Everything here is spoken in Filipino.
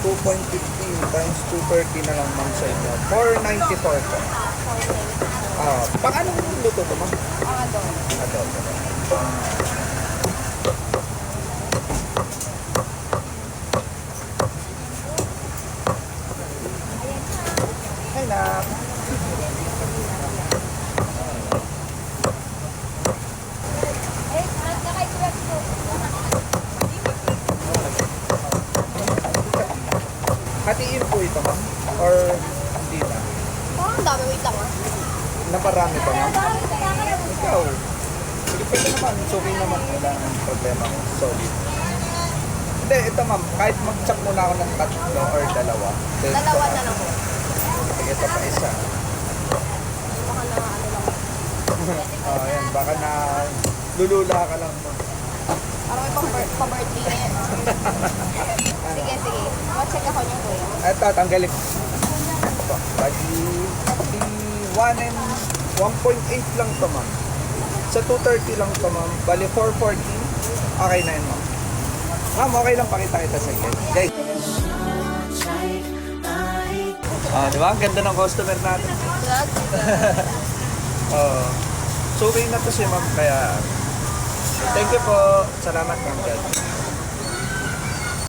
2.50 times 230 na lang ma'am sa inyo. 494 po. Pang anong luto to ma'am? Adobo. Hi na. Hatiin po ito ma'am? Or hindi na? Ang dami, wait lang ah. Naparami pa ma'am? Ikaw. Sige pwede naman. Okay naman. Wala nang problema ko. Solid. Hindi, ito ma'am. Kahit mag-chop muna ako ng tatlo or dalawa. Then, Dalawa na lang po. Sige, ito pa isa. Baka na ano lang. Ayan. Baka na lulula ka lang mo. Parang may pa-birthday na yan. Sige. Mag-check ako niyo kuya. Ito, tanggalin. Bali, 1.8 lang to ma'am. Sa 230 lang to ma'am. Bali, 440. Okay na yun ma'am. Ma'am, okay lang pakita kita sa inyo. Guys. Di ba? Ang ganda ng customer natin. So, okay na to siya ma'am. Kaya, thank you po. Salamat ma'am.